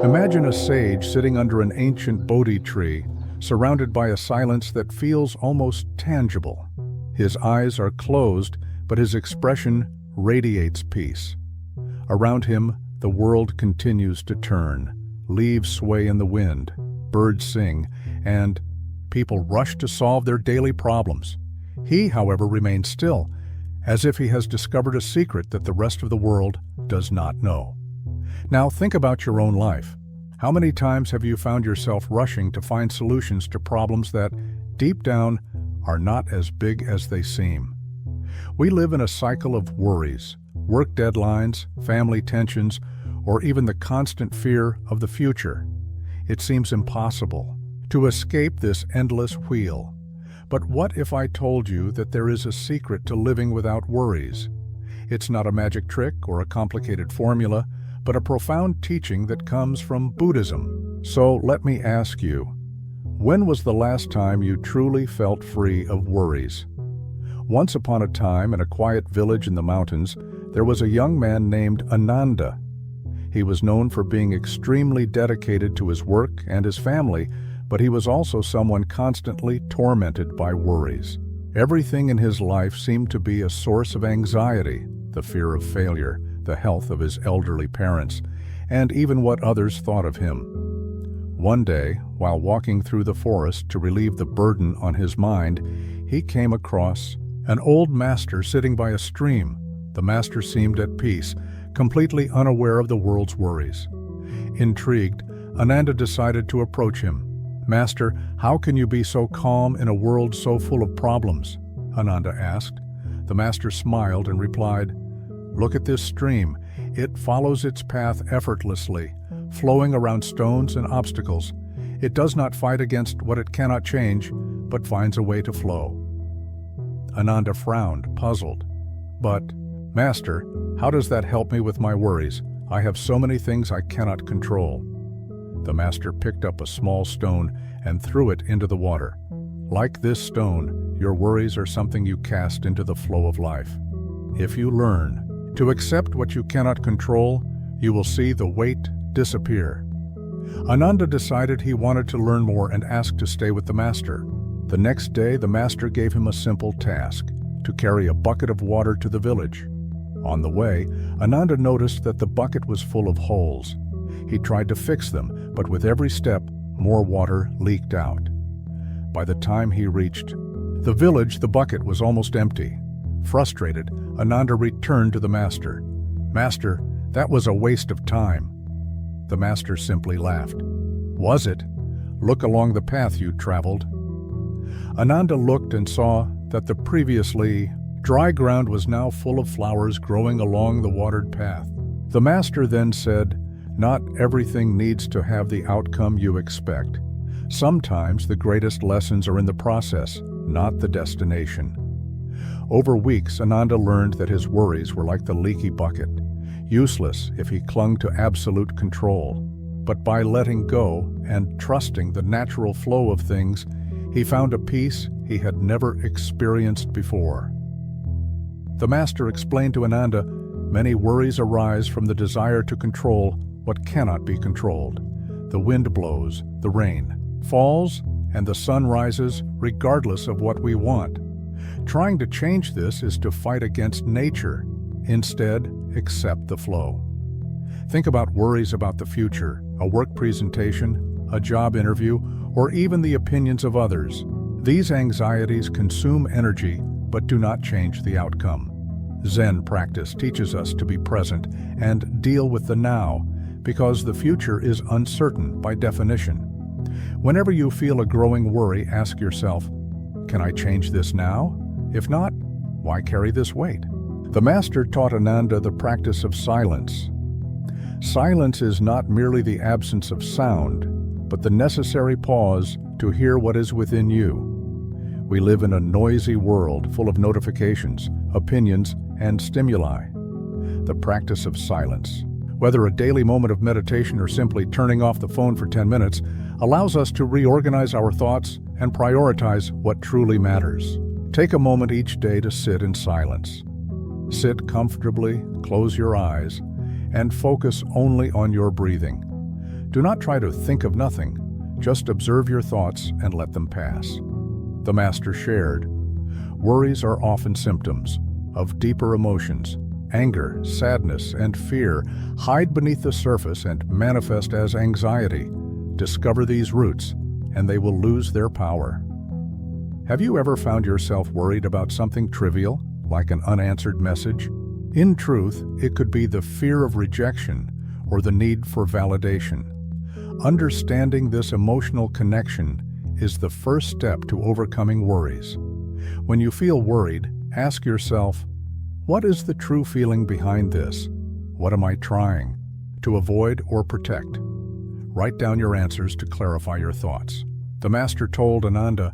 Imagine a sage sitting under an ancient Bodhi tree, surrounded by a silence that feels almost tangible. His eyes are closed, but his expression radiates peace. Around him, the world continues to turn. Leaves sway in the wind, birds sing, and people rush to solve their daily problems. He, however, remains still, as if he has discovered a secret that the rest of the world does not know. Now think about your own life. How many times have you found yourself rushing to find solutions to problems that, deep down, are not as big as they seem? We live in a cycle of worries, work deadlines, family tensions, or even the constant fear of the future. It seems impossible to escape this endless wheel. But what if I told you that there is a secret to living without worries? It's not a magic trick or a complicated formula, but a profound teaching that comes from Buddhism. So let me ask you, when was the last time you truly felt free of worries? Once upon a time, in a quiet village in the mountains, there was a young man named Ananda. He was known for being extremely dedicated to his work and his family, but he was also someone constantly tormented by worries. Everything in his life seemed to be a source of anxiety: the fear of failure, the health of his elderly parents, and even what others thought of him. One day, while walking through the forest to relieve the burden on his mind, he came across an old master sitting by a stream. The master seemed at peace, completely unaware of the world's worries. Intrigued, Ananda decided to approach him. "Master, how can you be so calm in a world so full of problems?" Ananda asked. The master smiled and replied, "Look at this stream. It follows its path effortlessly, flowing around stones and obstacles. It does not fight against what it cannot change, but finds a way to flow." Ananda frowned, puzzled. "But, Master, how does that help me with my worries? I have so many things I cannot control." The master picked up a small stone and threw it into the water. "Like this stone, your worries are something you cast into the flow of life. If you learn to accept what you cannot control, you will see the weight disappear." Ananda decided he wanted to learn more and asked to stay with the master. The next day, the master gave him a simple task: to carry a bucket of water to the village. On the way, Ananda noticed that the bucket was full of holes. He tried to fix them, but with every step, more water leaked out. By the time he reached the village, the bucket was almost empty. Frustrated, Ananda returned to the master. "Master, that was a waste of time." The master simply laughed. "Was it? Look along the path you traveled." Ananda looked and saw that the previously dry ground was now full of flowers growing along the watered path. The master then said, "Not everything needs to have the outcome you expect. Sometimes the greatest lessons are in the process, not the destination." Over weeks, Ananda learned that his worries were like the leaky bucket, useless if he clung to absolute control. But by letting go and trusting the natural flow of things, he found a peace he had never experienced before. The master explained to Ananda, "Many worries arise from the desire to control what cannot be controlled. The wind blows, the rain falls, and the sun rises regardless of what we want. Trying to change this is to fight against nature. Instead, accept the flow." Think about worries about the future, a work presentation, a job interview, or even the opinions of others. These anxieties consume energy but do not change the outcome. Zen practice teaches us to be present and deal with the now, because the future is uncertain by definition. Whenever you feel a growing worry, ask yourself, "Can I change this now? If not, why carry this weight?" The master taught Ananda the practice of silence. Silence is not merely the absence of sound, but the necessary pause to hear what is within you. We live in a noisy world full of notifications, opinions, and stimuli. The practice of silence, whether a daily moment of meditation or simply turning off the phone for 10 minutes, allows us to reorganize our thoughts and prioritize what truly matters. Take a moment each day to sit in silence. Sit comfortably, close your eyes, and focus only on your breathing. Do not try to think of nothing. Just observe your thoughts and let them pass. The Master shared, worries are often symptoms of deeper emotions. Anger, sadness, and fear hide beneath the surface and manifest as anxiety. Discover these roots, and they will lose their power. Have you ever found yourself worried about something trivial, like an unanswered message? In truth, it could be the fear of rejection or the need for validation. Understanding this emotional connection is the first step to overcoming worries. When you feel worried, ask yourself, what is the true feeling behind this? What am I trying to avoid or protect? Write down your answers to clarify your thoughts. The Master told Ananda,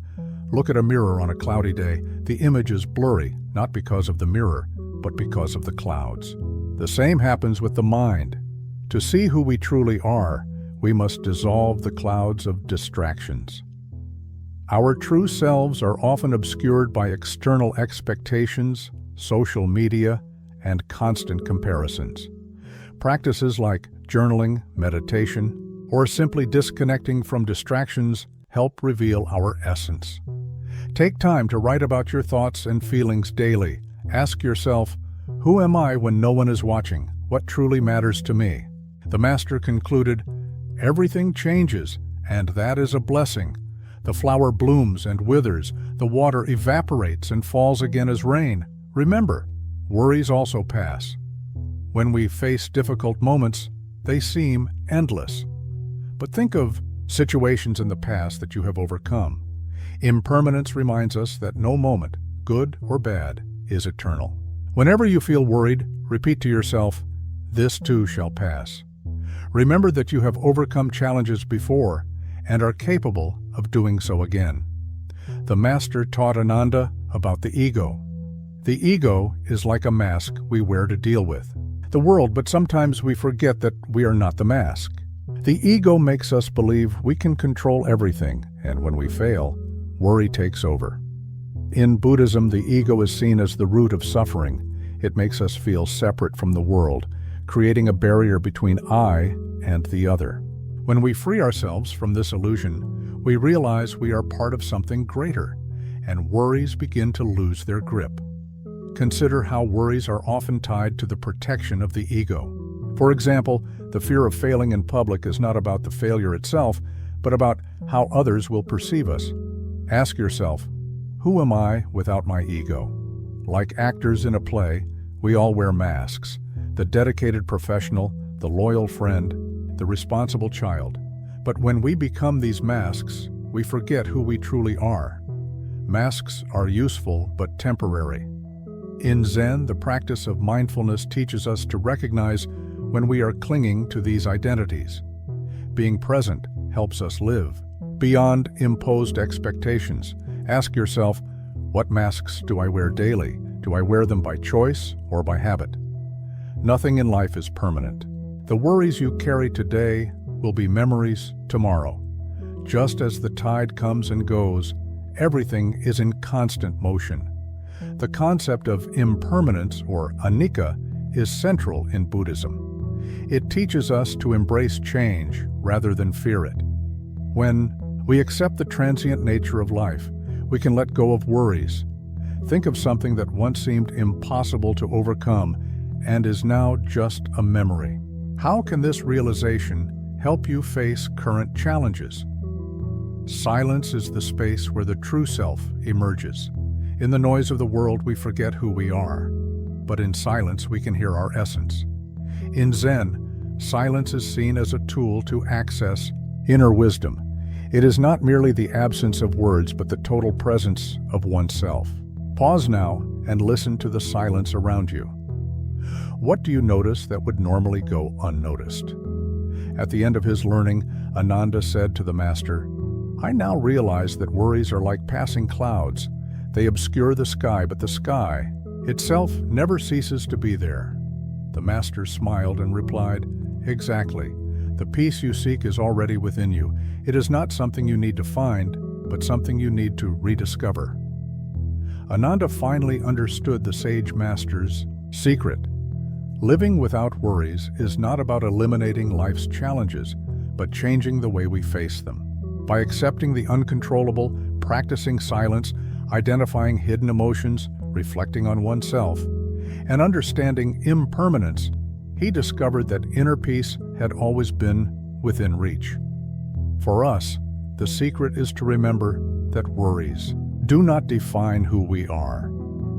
look at a mirror on a cloudy day. The image is blurry, not because of the mirror, but because of the clouds. The same happens with the mind. To see who we truly are, we must dissolve the clouds of distractions. Our true selves are often obscured by external expectations, social media, and constant comparisons. Practices like journaling, meditation, or simply disconnecting from distractions help reveal our essence. Take time to write about your thoughts and feelings daily. Ask yourself, who am I when no one is watching? What truly matters to me? The Master concluded, everything changes, and that is a blessing. The flower blooms and withers, the water evaporates and falls again as rain. Remember, worries also pass. When we face difficult moments, they seem endless. But think of situations in the past that you have overcome. Impermanence reminds us that no moment, good or bad, is eternal. Whenever you feel worried, repeat to yourself, this too shall pass. Remember that you have overcome challenges before and are capable of doing so again. The Master taught Ananda about the ego. The ego is like a mask we wear to deal with the world, but sometimes we forget that we are not the mask. The ego makes us believe we can control everything, and when we fail, worry takes over. In Buddhism, the ego is seen as the root of suffering. It makes us feel separate from the world, creating a barrier between I and the other. When we free ourselves from this illusion, we realize we are part of something greater, and worries begin to lose their grip. Consider how worries are often tied to the protection of the ego. For example, the fear of failing in public is not about the failure itself, but about how others will perceive us. Ask yourself, who am I without my ego? Like actors in a play, we all wear masks. The dedicated professional, the loyal friend, the responsible child. But when we become these masks, we forget who we truly are. Masks are useful but temporary. In Zen, the practice of mindfulness teaches us to recognize when we are clinging to these identities. Being present helps us live beyond imposed expectations. Ask yourself, what masks do I wear daily? Do I wear them by choice or by habit? Nothing in life is permanent. The worries you carry today will be memories tomorrow. Just as the tide comes and goes, everything is in constant motion. The concept of impermanence, or anicca, is central in Buddhism. It teaches us to embrace change rather than fear it. When we accept the transient nature of life, we can let go of worries. Think of something that once seemed impossible to overcome and is now just a memory. How can this realization help you face current challenges? Silence is the space where the true self emerges. In the noise of the world, we forget who we are, but in silence, we can hear our essence. In Zen, silence is seen as a tool to access inner wisdom. It is not merely the absence of words, but the total presence of oneself. Pause now and listen to the silence around you. What do you notice that would normally go unnoticed? At the end of his learning, Ananda said to the Master, I now realize that worries are like passing clouds. They obscure the sky, but the sky itself never ceases to be there. The Master smiled and replied, exactly. The peace you seek is already within you. It is not something you need to find, but something you need to rediscover. Ananda finally understood the sage master's secret. Living without worries is not about eliminating life's challenges, but changing the way we face them. By accepting the uncontrollable, practicing silence, identifying hidden emotions, reflecting on oneself, and understanding impermanence, he discovered that inner peace had always been within reach. For us, the secret is to remember that worries do not define who we are.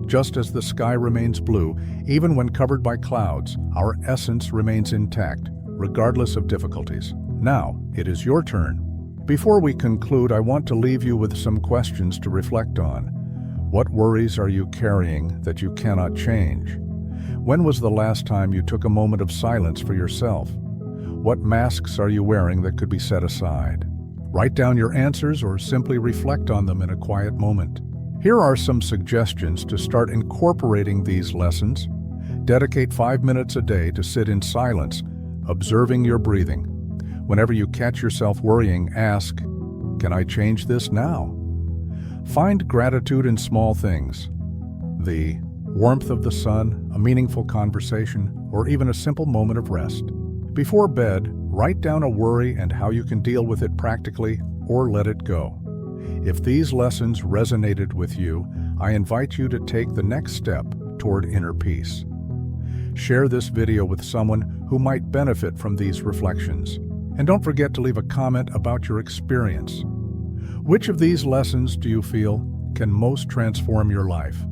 Just as the sky remains blue, even when covered by clouds, our essence remains intact, regardless of difficulties. Now, it is your turn. Before we conclude, I want to leave you with some questions to reflect on. What worries are you carrying that you cannot change? When was the last time you took a moment of silence for yourself? What masks are you wearing that could be set aside? Write down your answers or simply reflect on them in a quiet moment. Here are some suggestions to start incorporating these lessons. Dedicate 5 minutes a day to sit in silence, observing your breathing. Whenever you catch yourself worrying, ask, "Can I change this now?" Find gratitude in small things. The warmth of the sun, a meaningful conversation, or even a simple moment of rest. Before bed, write down a worry and how you can deal with it practically or let it go. If these lessons resonated with you, I invite you to take the next step toward inner peace. Share this video with someone who might benefit from these reflections. And don't forget to leave a comment about your experience. Which of these lessons do you feel can most transform your life?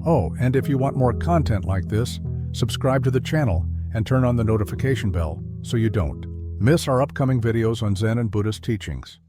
Oh, and if you want more content like this, subscribe to the channel and turn on the notification bell so you don't miss our upcoming videos on Zen and Buddhist teachings.